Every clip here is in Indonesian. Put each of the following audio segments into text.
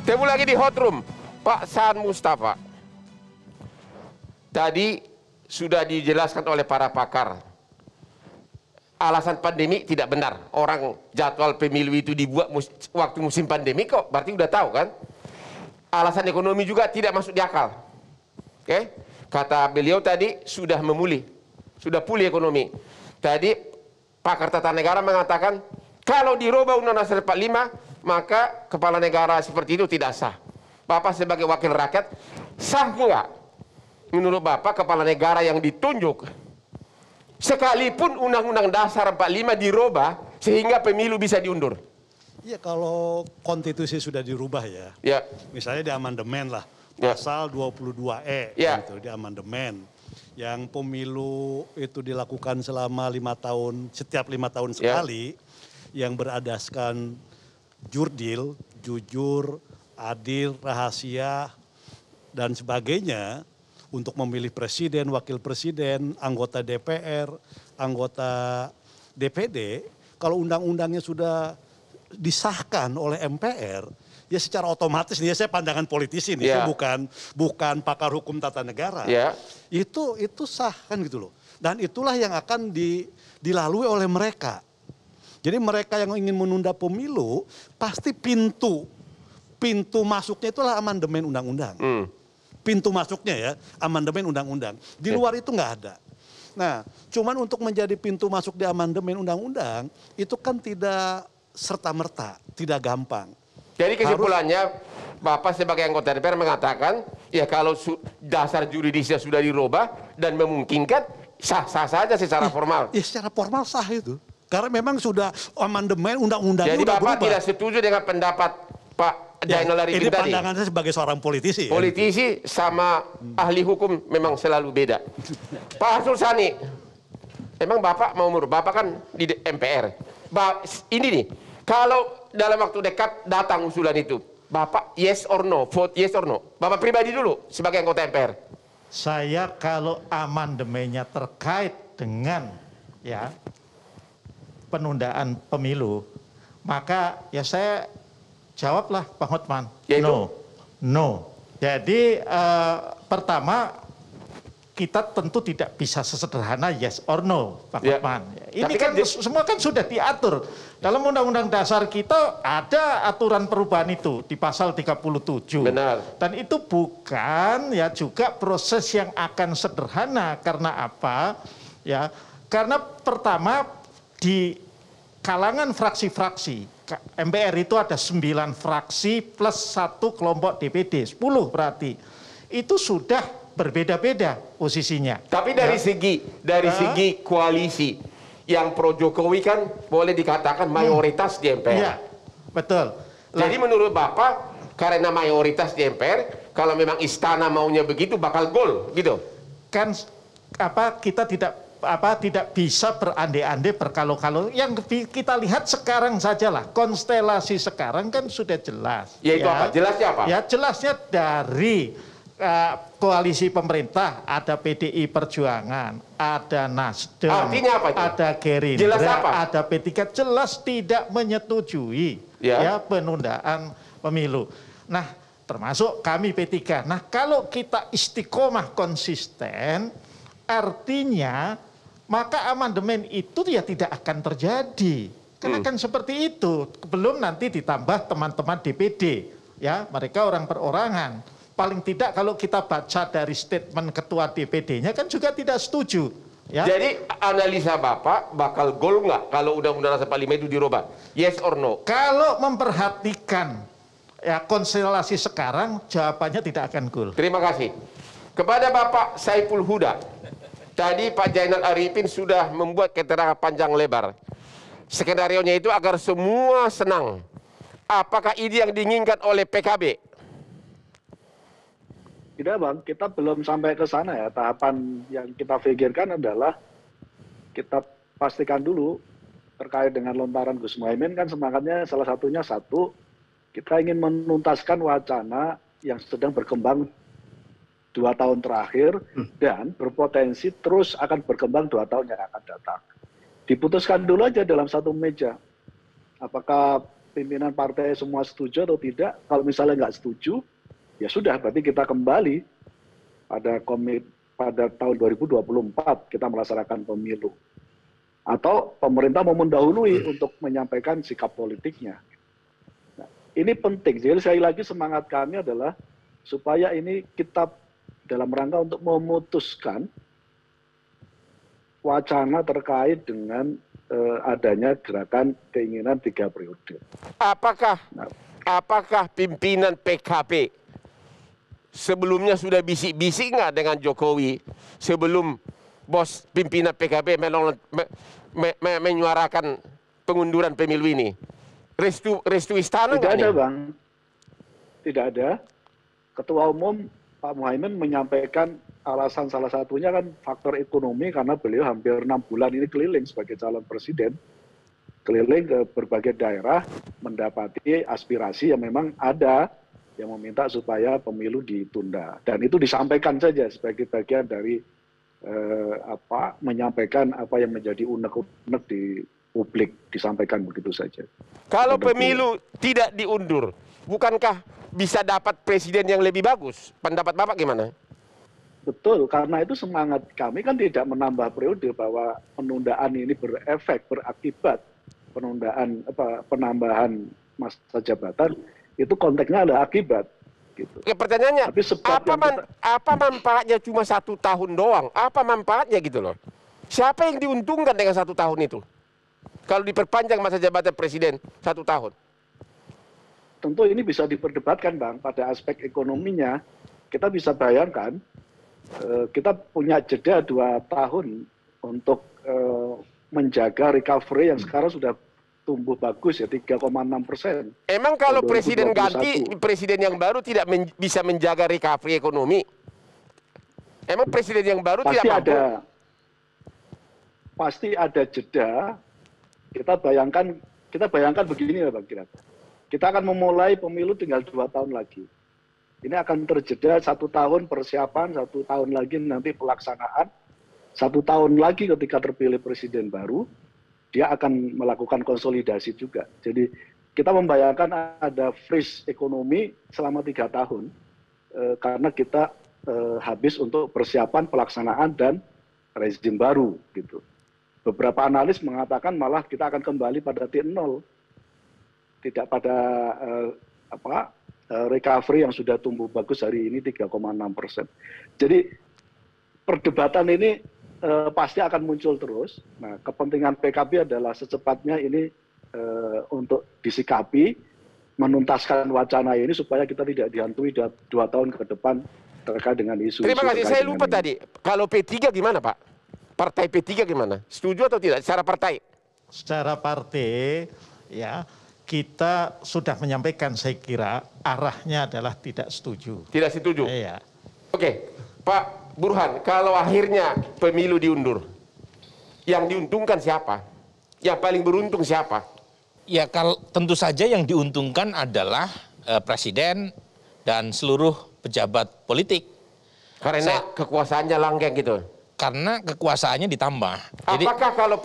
Temu lagi di hot room, Pak Saan Mustafa. Tadi sudah dijelaskan oleh para pakar. Alasan pandemi tidak benar. Orang jadwal pemilu itu dibuat waktu musim pandemi kok. Berarti udah tahu kan? Alasan ekonomi juga tidak masuk di akal. Oke? Kata beliau tadi sudah memulih. Sudah pulih ekonomi. Tadi pakar tata negara mengatakan kalau dirubah Undang-Undang 45 maka kepala negara seperti itu tidak sah. Bapak sebagai wakil rakyat sah enggak? Menurut Bapak kepala negara yang ditunjuk sekalipun Undang-Undang Dasar 45 dirubah sehingga pemilu bisa diundur? Iya, kalau konstitusi sudah dirubah ya. Ya. Misalnya di amandemen lah. Ya. Pasal 22E Ya. gitu di amandemen. Yang pemilu itu dilakukan selama 5 tahun, setiap 5 tahun sekali. Yang beradaskan jurdil, jujur, adil, rahasia, dan sebagainya. Untuk memilih presiden, wakil presiden, anggota DPR, anggota DPD, kalau undang-undangnya sudah disahkan oleh MPR, ya secara otomatis, nih saya pandangan politisi nih, saya bukan pakar hukum tata negara, itu sah kan gitu loh. Dan itulah yang akan dilalui oleh mereka. Jadi mereka yang ingin menunda pemilu, pasti pintu masuknya itulah amandemen undang-undang. Pintu masuknya ya, amandemen undang-undang. Di luar itu nggak ada. Nah, cuman untuk menjadi pintu masuk di amandemen undang-undang, itu kan tidak serta-merta, tidak gampang. Jadi kesimpulannya, Bapak sebagai anggota DPR mengatakan, ya kalau dasar juridisnya sudah dirubah dan memungkinkan, sah-sah saja secara formal. Ya secara formal sah itu. Karena memang sudah amandemen undang-undangnya udah berubah. Jadi Bapak tidak setuju dengan pendapat Pak Jainal Arifin tadi? Ini pandangan saya sebagai seorang politisi. Politisi sama ahli hukum memang selalu beda. Pak Arsul Sani, emang Bapak mau Bapak kan di MPR. Ini nih, kalau dalam waktu dekat datang usulan itu, Bapak yes or no, vote yes or no. Bapak pribadi dulu sebagai anggota MPR. Saya kalau amandemennya terkait dengan penundaan pemilu, maka ya saya jawablah Pak Hotman, no. Jadi pertama kita tentu tidak bisa sesederhana yes or no, Pak Hotman. Ini kan semua kan sudah diatur. Dalam Undang-Undang Dasar kita ada aturan perubahan itu di pasal 37. Benar. Dan itu bukan juga proses yang akan sederhana. Karena apa? Ya, karena pertama di kalangan fraksi-fraksi, MPR itu ada 9 fraksi plus 1 kelompok DPD, 10 berarti. Itu sudah berbeda-beda posisinya. Tapi dari segi koalisi, yang pro Jokowi kan boleh dikatakan mayoritas di MPR. Iya, betul. Jadi menurut Bapak, karena mayoritas di MPR, kalau memang istana maunya begitu bakal gol gitu? Kan kita tidak bisa berandai-andai berkalo-kalo. Yang kita lihat sekarang sajalah, konstelasi sekarang kan sudah jelas. Yaitu apa? Jelasnya apa? Ya jelasnya dari koalisi pemerintah ada PDI Perjuangan, ada Nasdem, ada Gerindra, ada P3, jelas tidak menyetujui penundaan pemilu. Nah, termasuk kami P3. Nah, kalau kita istiqomah konsisten, artinya maka amandemen itu tidak akan terjadi. Karena kan seperti itu. Belum nanti ditambah teman-teman DPD, mereka orang perorangan. Paling tidak kalau kita baca dari statement ketua DPD-nya kan juga tidak setuju. Jadi analisa Bapak bakal gol nggak kalau Undang-Undang 45 itu dirubah? Yes or no? Kalau memperhatikan konstelasi sekarang, jawabannya tidak akan gol. Terima kasih. Kepada Bapak Saiful Huda, tadi Pak Jainal Arifin sudah membuat keterangan panjang lebar. Skenario-nya itu agar semua senang. Apakah ini yang diinginkan oleh PKB? Tidak Bang, kita belum sampai ke sana ya. Tahapan yang kita pikirkan adalah kita pastikan dulu terkait dengan lontaran Gus Muhaimin kan semangatnya salah satunya kita ingin menuntaskan wacana yang sedang berkembang 2 tahun terakhir dan berpotensi terus akan berkembang 2 tahun yang akan datang. Diputuskan dulu aja dalam satu meja. Apakah pimpinan partai semua setuju atau tidak. Kalau misalnya nggak setuju, ya sudah, berarti kita kembali pada tahun 2024 kita melaksanakan pemilu. Atau pemerintah mau mendahului untuk menyampaikan sikap politiknya. Nah, ini penting. Jadi sekali lagi semangat kami adalah supaya ini kita dalam rangka untuk memutuskan wacana terkait dengan adanya gerakan keinginan 3 periode. Apakah pimpinan PKB sebelumnya sudah bisik-bisik nggak dengan Jokowi sebelum bos pimpinan PKB menyuarakan pengunduran pemilu ini? Restu istana nggak? Tidak ada, Bang. Tidak ada. Ketua Umum Pak Muhaimin menyampaikan alasan salah satunya kan faktor ekonomi, karena beliau hampir 6 bulan ini keliling sebagai calon presiden, keliling ke berbagai daerah mendapati aspirasi yang memang ada yang meminta supaya pemilu ditunda, dan itu disampaikan saja sebagai bagian dari menyampaikan apa yang menjadi unek-unek di publik, disampaikan begitu saja. Kalau pemilu tidak diundur, bukankah bisa dapat presiden yang lebih bagus? Pendapat Bapak gimana? Betul, karena itu semangat kami kan tidak menambah periode, bahwa penundaan ini berakibat penambahan masa jabatan, itu konteksnya ada akibat. Gitu. Pertanyaannya, apa manfaatnya cuma 1 tahun doang? Apa manfaatnya gitu loh? Siapa yang diuntungkan dengan 1 tahun itu? Kalau diperpanjang masa jabatan presiden 1 tahun? Tentu ini bisa diperdebatkan, Bang, pada aspek ekonominya. Kita bisa bayangkan, kita punya jeda 2 tahun untuk menjaga recovery yang sekarang sudah tumbuh bagus ya 3,6%. Emang kalau presiden ganti, presiden yang baru tidak bisa menjaga recovery ekonomi? Emang presiden yang baru pasti tidak mampu? Pasti ada jeda. Kita bayangkan begini ya, Bang Kirat. Kita akan memulai pemilu tinggal 2 tahun lagi. Ini akan terjeda 1 tahun persiapan, 1 tahun lagi nanti pelaksanaan, 1 tahun lagi ketika terpilih presiden baru, dia akan melakukan konsolidasi juga. Jadi kita membayangkan ada freeze ekonomi selama 3 tahun, karena kita habis untuk persiapan pelaksanaan dan rezim baru gitu. Beberapa analis mengatakan malah kita akan kembali pada T0, tidak pada recovery yang sudah tumbuh bagus hari ini 3,6%. Jadi perdebatan ini pasti akan muncul terus. Nah, kepentingan PKB adalah secepatnya ini untuk disikapi, menuntaskan wacana ini supaya kita tidak dihantui 2 tahun ke depan terkait dengan isu-isu. Terima kasih. Saya lupa tadi. Kalau P3 gimana, Pak? Partai P3 gimana? Setuju atau tidak secara partai? Secara partai, ya, kita sudah menyampaikan, saya kira arahnya adalah tidak setuju. Tidak setuju? Iya. Oke, Pak Burhan, kalau akhirnya pemilu diundur, yang diuntungkan siapa? Yang paling beruntung siapa? Ya, tentu saja yang diuntungkan adalah presiden dan seluruh pejabat politik. Karena kekuasaannya langgeng gitu? Karena kekuasaannya ditambah. Apakah kalau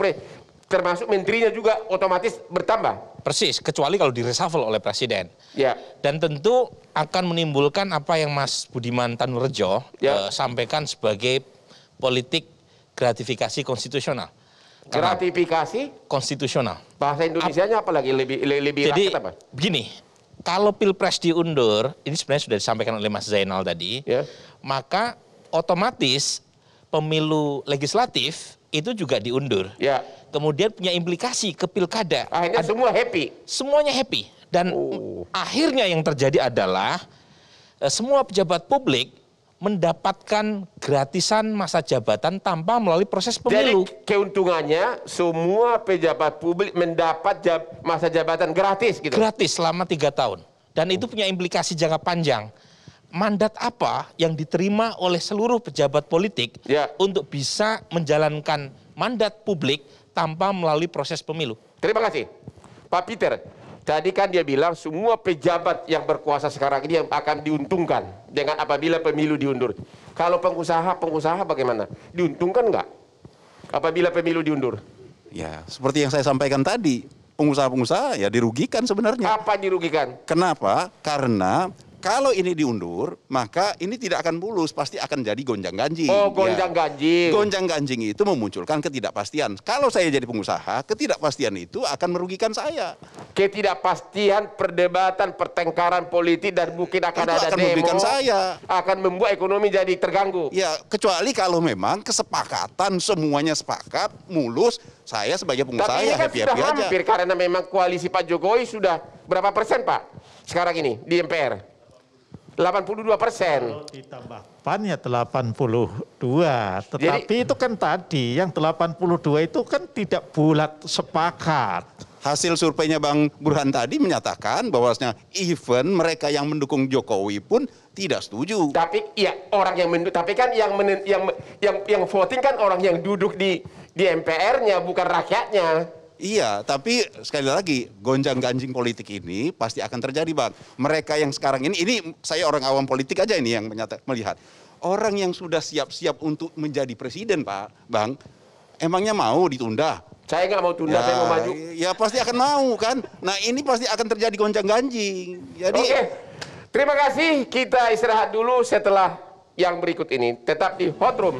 termasuk menterinya juga otomatis bertambah? Persis, kecuali kalau di-reshuffle oleh presiden. Ya. Dan tentu akan menimbulkan apa yang Mas Budiman Tanurejo sampaikan sebagai politik gratifikasi konstitusional. Gratifikasi? Konstitusional. Bahasa Indonesianya apa lagi? Lebih jadi, rakyat apa? Begini, kalau Pilpres diundur, ini sebenarnya sudah disampaikan oleh Mas Zainal tadi, maka otomatis pemilu legislatif itu juga diundur. Ya. Kemudian punya implikasi ke pilkada. Akhirnya semua happy. Semuanya happy. Dan akhirnya yang terjadi adalah semua pejabat publik mendapatkan gratisan masa jabatan tanpa melalui proses pemilu. Jadi keuntungannya semua pejabat publik mendapat masa jabatan gratis gitu? Gratis selama 3 tahun. Dan itu punya implikasi jangka panjang. Mandat apa yang diterima oleh seluruh pejabat politik untuk bisa menjalankan mandat publik tanpa melalui proses pemilu. Terima kasih. Pak Peter, tadi kan dia bilang semua pejabat yang berkuasa sekarang ini yang akan diuntungkan dengan apabila pemilu diundur. Kalau pengusaha bagaimana? Diuntungkan nggak apabila pemilu diundur? Ya, seperti yang saya sampaikan tadi, pengusaha-pengusaha ya dirugikan sebenarnya. Apa dirugikan? Kenapa? Karena kalau ini diundur, maka ini tidak akan mulus, pasti akan jadi gonjang-ganjing. Oh, gonjang-ganjing. Gonjang-ganjing itu memunculkan ketidakpastian. Kalau saya jadi pengusaha, ketidakpastian itu akan merugikan saya. Ketidakpastian, perdebatan, pertengkaran politik, dan mungkin akan itu ada akan demo, merugikan saya. Akan membuat ekonomi jadi terganggu. Ya, kecuali kalau memang kesepakatan semuanya sepakat, mulus, saya sebagai pengusaha ya happy-happy aja. Tapi ini kan sudah hampir, karena memang koalisi Pak Jokowi sudah berapa persen, Pak? Sekarang ini di MPR. 82%. Kalau ditambah PAN ya 82. Tetapi jadi, itu kan tadi yang 82 itu kan tidak bulat sepakat. Hasil surveinya Bang Burhan tadi menyatakan bahwasanya even mereka yang mendukung Jokowi pun tidak setuju. Tapi ya orang yang tapi kan yang voting kan orang yang duduk di MPR-nya bukan rakyatnya. Iya, tapi sekali lagi gonjang-ganjing politik ini pasti akan terjadi, Bang. Mereka yang sekarang ini saya orang awam politik aja ini yang melihat. Orang yang sudah siap-siap untuk menjadi presiden, Pak, Bang, emangnya mau ditunda? Saya nggak mau tunda, saya mau maju. Ya pasti akan mau kan. Nah ini pasti akan terjadi gonjang-ganjing. Jadi, Oke, terima kasih. Kita istirahat dulu setelah yang berikut ini. Tetap di Hot Room.